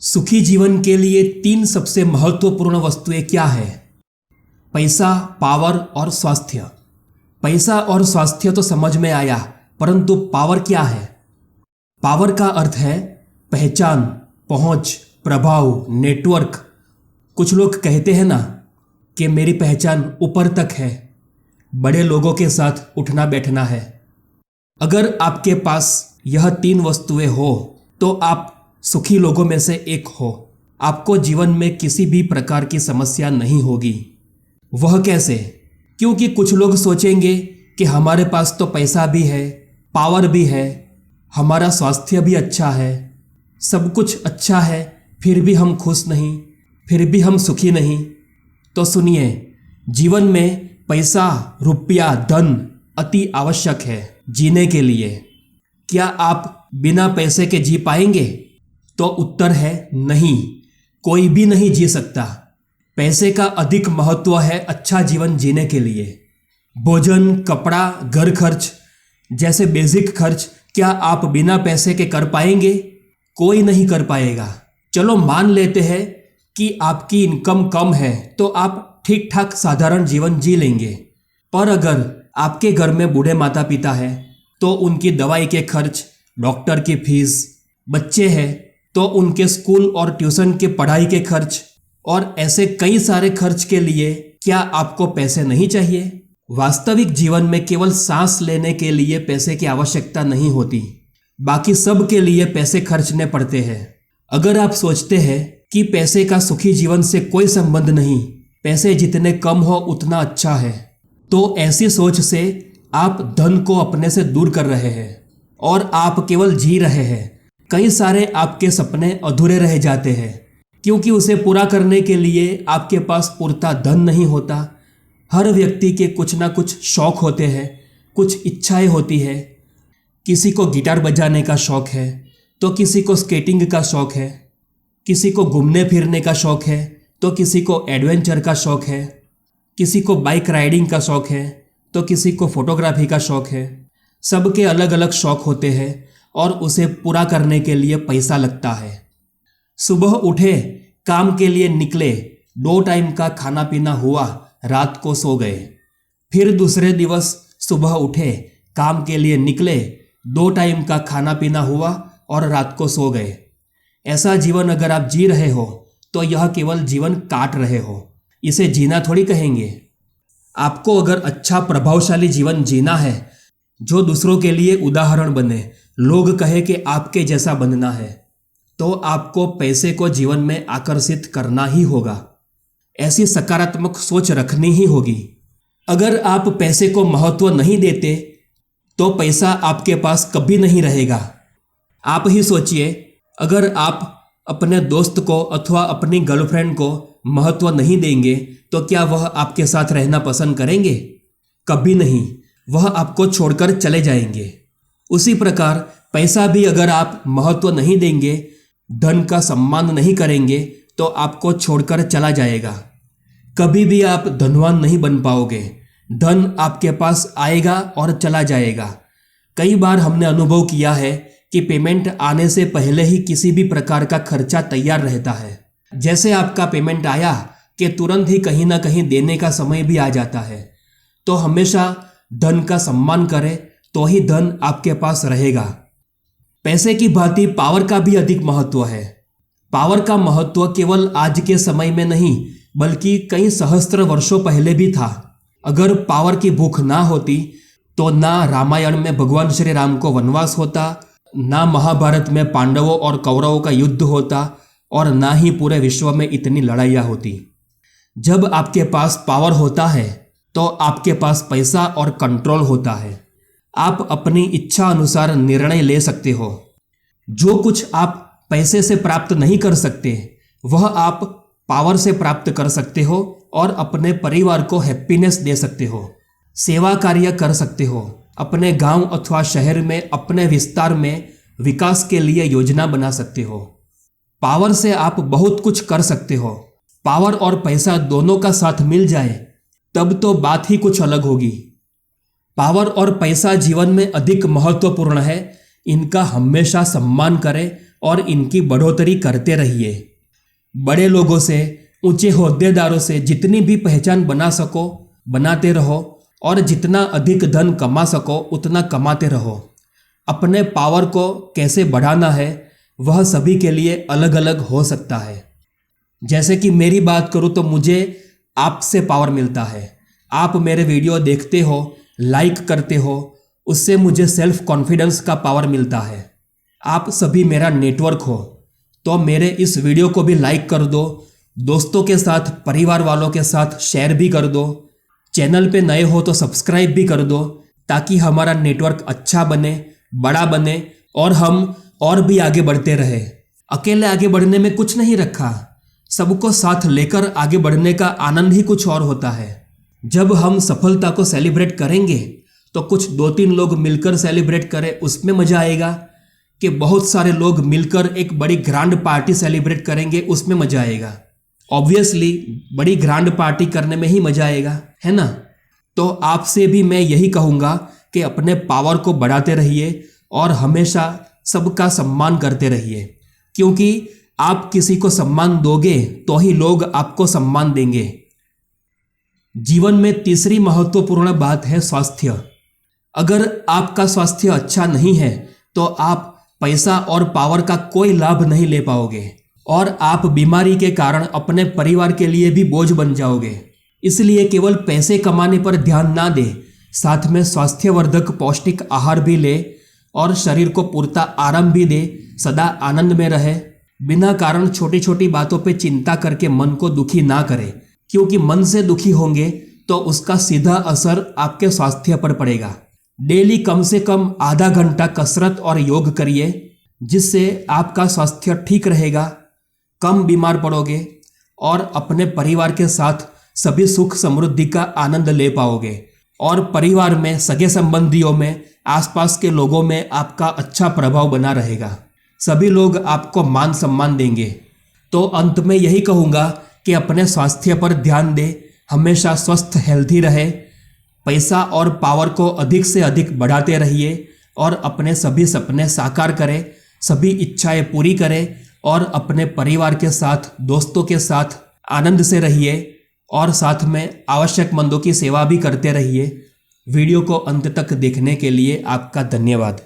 सुखी जीवन के लिए 3 सबसे महत्वपूर्ण वस्तुएं क्या है? पैसा, पावर और स्वास्थ्य। पैसा और स्वास्थ्य तो समझ में आया, परंतु पावर क्या है? पावर का अर्थ है पहचान, पहुंच, प्रभाव, नेटवर्क। कुछ लोग कहते हैं ना कि मेरी पहचान ऊपर तक है, बड़े लोगों के साथ उठना बैठना है। अगर आपके पास यह 3 वस्तुएं हो तो आप सुखी लोगों में से एक हो। आपको जीवन में किसी भी प्रकार की समस्या नहीं होगी। वह कैसे? क्योंकि कुछ लोग सोचेंगे कि हमारे पास तो पैसा भी है, पावर भी है, हमारा स्वास्थ्य भी अच्छा है, सब कुछ अच्छा है, फिर भी हम खुश नहीं, फिर भी हम सुखी नहीं। तो सुनिए, जीवन में पैसा, रुपया, धन अति आवश्यक है जीने के लिए। क्या आप बिना पैसे के जी पाएंगे? तो उत्तर है नहीं, कोई भी नहीं जी सकता। पैसे का अधिक महत्व है अच्छा जीवन जीने के लिए। भोजन, कपड़ा, घर खर्च जैसे बेसिक खर्च क्या आप बिना पैसे के कर पाएंगे? कोई नहीं कर पाएगा। चलो मान लेते हैं कि आपकी इनकम कम है तो आप ठीक ठाक साधारण जीवन जी लेंगे। पर अगर आपके घर में बूढ़े माता पिता हैं तो उनकी दवाई के खर्च, डॉक्टर की फीस, बच्चे हैं तो उनके स्कूल और ट्यूशन के पढ़ाई के खर्च और ऐसे कई सारे खर्च के लिए क्या आपको पैसे नहीं चाहिए? वास्तविक जीवन में केवल सांस लेने के लिए पैसे की आवश्यकता नहीं होती, बाकी सब के लिए पैसे खर्चने पड़ते हैं। अगर आप सोचते हैं कि पैसे का सुखी जीवन से कोई संबंध नहीं, पैसे जितने कम हो उतना अच्छा है, तो ऐसी सोच से आप धन को अपने से दूर कर रहे हैं और आप केवल जी रहे हैं। कई सारे आपके सपने अधूरे रह जाते हैं क्योंकि उसे पूरा करने के लिए आपके पास पूरता धन नहीं होता। हर व्यक्ति के कुछ ना कुछ शौक होते हैं, कुछ इच्छाएं होती है। किसी को गिटार बजाने का शौक है तो किसी को स्केटिंग का शौक है, किसी को घूमने फिरने का शौक है तो किसी को एडवेंचर का शौक है, किसी को बाइक राइडिंग का शौक है तो किसी को फोटोग्राफी का शौक है। सबके अलग अलग शौक होते हैं और उसे पूरा करने के लिए पैसा लगता है। सुबह उठे, काम के लिए निकले, 2 टाइम का खाना पीना हुआ, रात को सो गए। फिर दूसरे दिवस सुबह उठे, काम के लिए निकले, 2 टाइम का खाना पीना हुआ और रात को सो गए। ऐसा जीवन अगर आप जी रहे हो तो यह केवल जीवन काट रहे हो, इसे जीना थोड़ी कहेंगे। आपको अगर अच्छा प्रभावशाली जीवन जीना है जो दूसरों के लिए उदाहरण बने, लोग कहे कि आपके जैसा बनना है, तो आपको पैसे को जीवन में आकर्षित करना ही होगा। ऐसी सकारात्मक सोच रखनी ही होगी। अगर आप पैसे को महत्व नहीं देते तो पैसा आपके पास कभी नहीं रहेगा। आप ही सोचिए, अगर आप अपने दोस्त को अथवा अपनी गर्लफ्रेंड को महत्व नहीं देंगे तो क्या वह आपके साथ रहना पसंद करेंगे? कभी नहीं, वह आपको छोड़कर चले जाएंगे। उसी प्रकार पैसा भी अगर आप महत्व नहीं देंगे, धन का सम्मान नहीं करेंगे तो आपको छोड़कर चला जाएगा। कभी भी आप धनवान नहीं बन पाओगे। धन आपके पास आएगा और चला जाएगा। कई बार हमने अनुभव किया है कि पेमेंट आने से पहले ही किसी भी प्रकार का खर्चा तैयार रहता है। जैसे आपका पेमेंट आया कि तुरंत ही कहीं ना कहीं देने का समय भी आ जाता है। तो हमेशा धन का सम्मान करें तो ही धन आपके पास रहेगा। पैसे की भांति पावर का भी अधिक महत्व है। पावर का महत्व केवल आज के समय में नहीं बल्कि कई सहस्त्र वर्षों पहले भी था। अगर पावर की भूख ना होती तो ना रामायण में भगवान श्री राम को वनवास होता, ना महाभारत में पांडवों और कौरवों का युद्ध होता और ना ही पूरे विश्व में इतनी लड़ाइयाँ होती। जब आपके पास पावर होता है तो आपके पास पैसा और कंट्रोल होता है। आप अपनी इच्छा अनुसार निर्णय ले सकते हो। जो कुछ आप पैसे से प्राप्त नहीं कर सकते वह आप पावर से प्राप्त कर सकते हो और अपने परिवार को हैप्पीनेस दे सकते हो, सेवा कार्य कर सकते हो, अपने गांव अथवा शहर में, अपने विस्तार में विकास के लिए योजना बना सकते हो। पावर से आप बहुत कुछ कर सकते हो। पावर और पैसा दोनों का साथ मिल जाए तब तो बात ही कुछ अलग होगी। पावर और पैसा जीवन में अधिक महत्वपूर्ण है। इनका हमेशा सम्मान करें और इनकी बढ़ोतरी करते रहिए। बड़े लोगों से, ऊंचे होद्देदारों से जितनी भी पहचान बना सको बनाते रहो और जितना अधिक धन कमा सको उतना कमाते रहो। अपने पावर को कैसे बढ़ाना है वह सभी के लिए अलग अलग हो सकता है। जैसे कि मेरी बात करूँ तो मुझे आपसे पावर मिलता है। आप मेरे वीडियो देखते हो, लाइक करते हो, उससे मुझे सेल्फ कॉन्फिडेंस का पावर मिलता है। आप सभी मेरा नेटवर्क हो, तो मेरे इस वीडियो को भी लाइक कर दो, दोस्तों के साथ, परिवार वालों के साथ शेयर भी कर दो। चैनल पे नए हो तो सब्सक्राइब भी कर दो, ताकि हमारा नेटवर्क अच्छा बने, बड़ा बने और हम और भी आगे बढ़ते रहे। अकेले आगे बढ़ने में कुछ नहीं रखा, सबको साथ लेकर आगे बढ़ने का आनंद ही कुछ और होता है। जब हम सफलता को सेलिब्रेट करेंगे तो कुछ 2-3 लोग मिलकर सेलिब्रेट करें, उसमें मजा आएगा। कि बहुत सारे लोग मिलकर एक बड़ी ग्रांड पार्टी सेलिब्रेट करेंगे, उसमें मजा आएगा। ऑब्वियसली बड़ी ग्रांड पार्टी करने में ही मजा आएगा, है ना। तो आपसे भी मैं यही कहूँगा कि अपने पावर को बढ़ाते रहिए और हमेशा सबका सम्मान करते रहिए, क्योंकि आप किसी को सम्मान दोगे तो ही लोग आपको सम्मान देंगे। जीवन में तीसरी महत्वपूर्ण बात है स्वास्थ्य। अगर आपका स्वास्थ्य अच्छा नहीं है तो आप पैसा और पावर का कोई लाभ नहीं ले पाओगे और आप बीमारी के कारण अपने परिवार के लिए भी बोझ बन जाओगे। इसलिए केवल पैसे कमाने पर ध्यान ना दे, साथ में स्वास्थ्यवर्धक पौष्टिक आहार भी ले और शरीर को पूर्ता आराम भी दे, सदा आनंद में रहे। बिना कारण छोटी छोटी बातों पे चिंता करके मन को दुखी ना करे, क्योंकि मन से दुखी होंगे तो उसका सीधा असर आपके स्वास्थ्य पर पड़ेगा। डेली कम से कम आधा घंटा कसरत और योग करिए, जिससे आपका स्वास्थ्य ठीक रहेगा, कम बीमार पड़ोगे और अपने परिवार के साथ सभी सुख समृद्धि का आनंद ले पाओगे और परिवार में, सगे संबंधियों में, आसपास के लोगों में आपका अच्छा प्रभाव बना रहेगा। सभी लोग आपको मान सम्मान देंगे। तो अंत में यही कहूँगा कि अपने स्वास्थ्य पर ध्यान दे, हमेशा स्वस्थ हेल्थी रहे, पैसा और पावर को अधिक से अधिक बढ़ाते रहिए और अपने सभी सपने साकार करें, सभी इच्छाएं पूरी करें और अपने परिवार के साथ, दोस्तों के साथ आनंद से रहिए और साथ में आवश्यकमंदों की सेवा भी करते रहिए। वीडियो को अंत तक देखने के लिए आपका धन्यवाद।